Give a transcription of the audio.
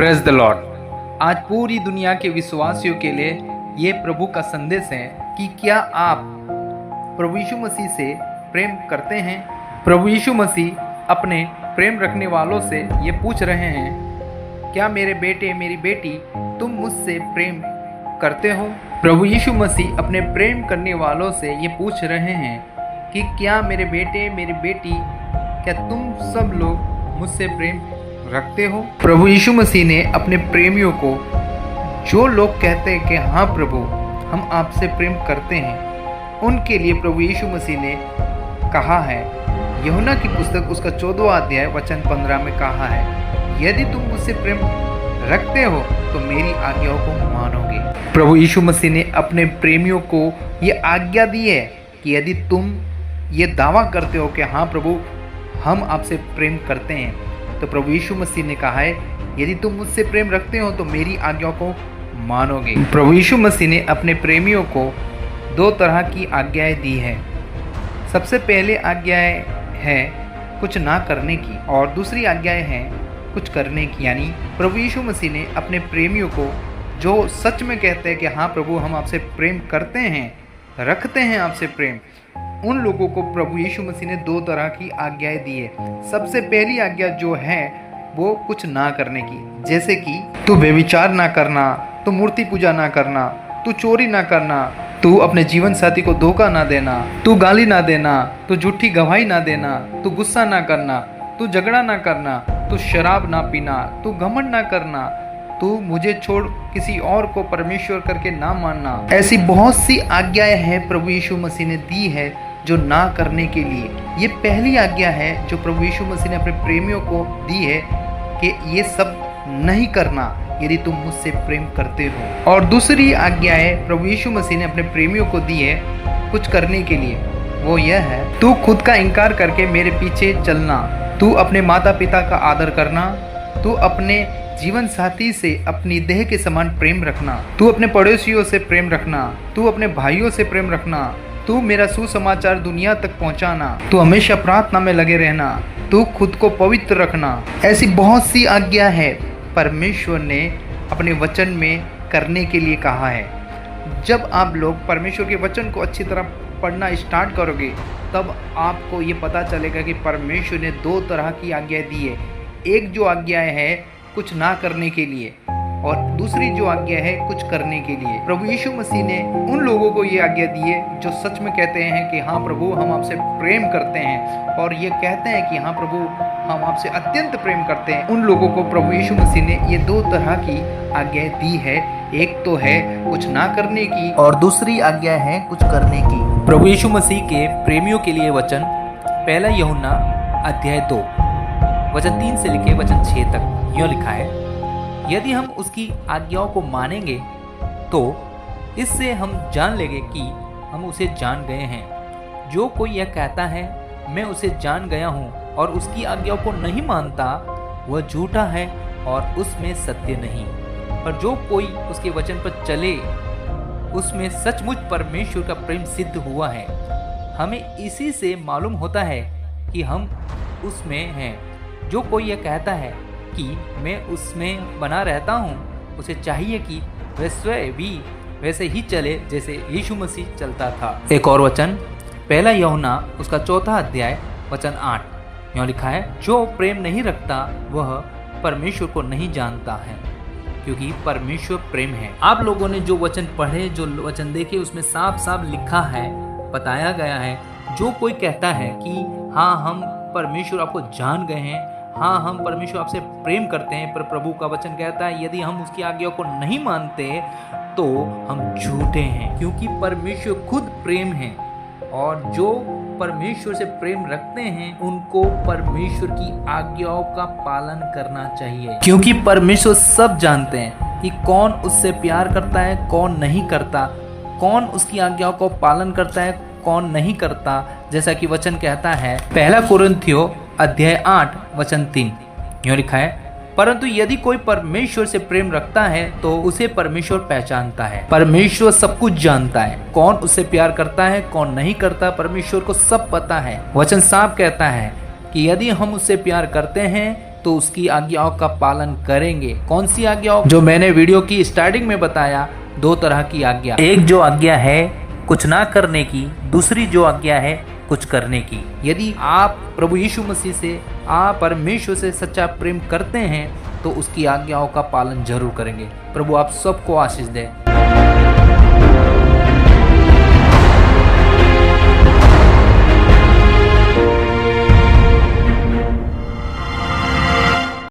Praise the Lord. आज पूरी दुनिया के विश्वासियों के लिए ये प्रभु का संदेश है कि क्या आप प्रभु यीशु मसीह से प्रेम करते हैं। प्रभु यीशु मसीह अपने प्रेम रखने वालों से ये पूछ रहे हैं, क्या मेरे बेटे मेरी बेटी तुम मुझसे प्रेम करते हो। प्रभु यीशु मसीह अपने प्रेम करने वालों से ये पूछ रहे हैं कि क्या मेरे बेटे मेरी बेटी, क्या तुम सब लोग मुझसे प्रेम रखते हो। प्रभु यीशु मसीह ने अपने प्रेमियों को, जो लोग कहते हैं कि हाँ प्रभु हम आपसे प्रेम करते हैं, उनके लिए प्रभु यीशु मसीह ने कहा है, यूहन्ना की पुस्तक उसका 14वां अध्याय वचन 15 में कहा है, यदि तुम मुझसे प्रेम रखते हो तो मेरी आज्ञाओं को मानोगे। प्रभु यीशु मसीह ने अपने प्रेमियों को ये आज्ञा दी है कि यदि तुम ये दावा करते हो कि हाँ प्रभु हम आपसे प्रेम करते हैं, तो प्रभु यीशु मसीह ने कहा है, यदि तुम मुझसे प्रेम रखते हो तो मेरी आज्ञाओं को मानोगे। प्रभु यीशु मसीह ने अपने प्रेमियों को 2 तरह की आज्ञाएं दी है। सबसे पहले आज्ञाएं है कुछ ना करने की, और दूसरी आज्ञाएं हैं कुछ करने की। यानी प्रभु यीशु मसीह ने अपने प्रेमियों को, जो सच में कहते हैं कि हाँ प्रभु हम आपसे प्रेम करते हैं, रखते हैं आपसे प्रेम, उन लोगों को प्रभु यीशु मसीह ने 2 तरह की आज्ञाएं दी है। सबसे पहली आज्ञा जो है वो कुछ ना करने की, जैसे कि तू व्यभिचार ना करना, तू मूर्ति पूजा ना करना, तू चोरी ना करना, तू अपने जीवन साथी को धोखा ना देना, तू गाली ना देना, तू झूठी गवाही ना देना, तू गुस्सा ना करना, तू झगड़ा ना करना, तू शराब ना पीना, तू घमंड ना करना, तू मुझे छोड़ किसी और को परमेश्वर करके ना मानना। ऐसी बहुत सी आज्ञाएं हैं प्रभु यीशु मसीह ने दी है जो ना करने के लिए। ये पहली आज्ञा है जो प्रभु यीशु मसीह ने अपने प्रेमियों को दी है कि ये सब नहीं करना यदि तुम मुझसे प्रेम करते हो। और दूसरी आज्ञा है प्रभु यीशु मसीह ने अपने प्रेमियों को दी है कुछ करने के लिए, वो यह है, तू खुद का इनकार करके मेरे पीछे चलना, तू अपने माता पिता का आदर करना, तू अपने जीवन साथी से अपनी देह के समान प्रेम रखना, तू अपने पड़ोसियों से प्रेम रखना, तू अपने भाइयों से प्रेम रखना, तू मेरा सुसमाचार दुनिया तक पहुंचाना, तू हमेशा प्रार्थना में लगे रहना, तू खुद को पवित्र रखना। ऐसी बहुत सी आज्ञा है परमेश्वर ने अपने वचन में करने के लिए कहा है। जब आप लोग परमेश्वर के वचन को अच्छी तरह पढ़ना स्टार्ट करोगे तब आपको ये पता चलेगा कि परमेश्वर ने 2 तरह की आज्ञा दी है। एक जो आज्ञा है कुछ ना करने के लिए, और दूसरी जो आज्ञा है कुछ करने के लिए। प्रभु यीशु मसीह ने उन लोगों को ये आज्ञा दी है जो सच में कहते हैं कि हाँ प्रभु हम आपसे प्रेम करते हैं, और ये कहते हैं कि हाँ प्रभु हम आपसे अत्यंत प्रेम करते हैं। उन लोगों को प्रभु यीशु मसीह ने ये 2 तरह की आज्ञा दी है। एक तो है कुछ ना करने की, और दूसरी आज्ञा है कुछ करने की। प्रभु यीशु मसीह के प्रेमियों के लिए वचन 1 यूहन्ना अध्याय 2 वचन 3 से लेके वचन 6 तक यूँ लिखा है, यदि हम उसकी आज्ञाओं को मानेंगे तो इससे हम जान लेंगे कि हम उसे जान गए हैं। जो कोई यह कहता है मैं उसे जान गया हूँ और उसकी आज्ञाओं को नहीं मानता, वह झूठा है और उसमें सत्य नहीं। पर जो कोई उसके वचन पर चले, उसमें सचमुच परमेश्वर का प्रेम सिद्ध हुआ है। हमें इसी से मालूम होता है कि हम उसमें हैं। जो कोई यह कहता है कि मैं उसमें बना रहता हूँ, उसे चाहिए कि वह स्वयं भी वैसे ही चले जैसे यीशु मसीह चलता था। एक और वचन 1 यूहन्ना उसका 4वां अध्याय वचन 8 यूँ लिखा है, जो प्रेम नहीं रखता वह परमेश्वर को नहीं जानता है, क्योंकि परमेश्वर प्रेम है। आप लोगों ने जो वचन पढ़े, जो वचन देखे, उसमें साफ साफ लिखा है, बताया गया है, जो कोई कहता है कि हाँ हम परमेश्वर आपको जान गए हैं, हाँ हम परमेश्वर आपसे प्रेम करते हैं, पर प्रभु का वचन कहता है यदि हम उसकी आज्ञाओं को नहीं मानते तो हम झूठे हैं, क्योंकि परमेश्वर खुद प्रेम है। और जो परमेश्वर से प्रेम रखते हैं उनको परमेश्वर की आज्ञाओं का पालन करना चाहिए, क्योंकि परमेश्वर सब जानते हैं कि कौन उससे प्यार करता है, कौन नहीं करता, कौन उसकी आज्ञाओं को पालन करता है, कौन नहीं करता। जैसा कि वचन कहता है 1 कुरिन्थियों अध्याय 8 वचन 3 यूँ लिखा है, परंतु यदि कोई परमेश्वर से प्रेम रखता है तो उसे परमेश्वर पहचानता है। परमेश्वर सब कुछ जानता है, कौन उससे प्यार करता है कौन नहीं करता, परमेश्वर को सब पता है। वचन साफ कहता है कि यदि हम उससे प्यार करते हैं तो उसकी आज्ञाओं का पालन करेंगे। कौन सी आज्ञाओं? जो मैंने वीडियो की स्टार्टिंग में बताया, 2 तरह की आज्ञा। एक जो आज्ञा है कुछ ना करने की, दूसरी जो आज्ञा है कुछ करने की। यदि आप प्रभु यीशु मसीह से, आप परमेश्वर से सच्चा प्रेम करते हैं तो उसकी आज्ञाओं का पालन जरूर करेंगे। प्रभु आप सबको आशीष दे।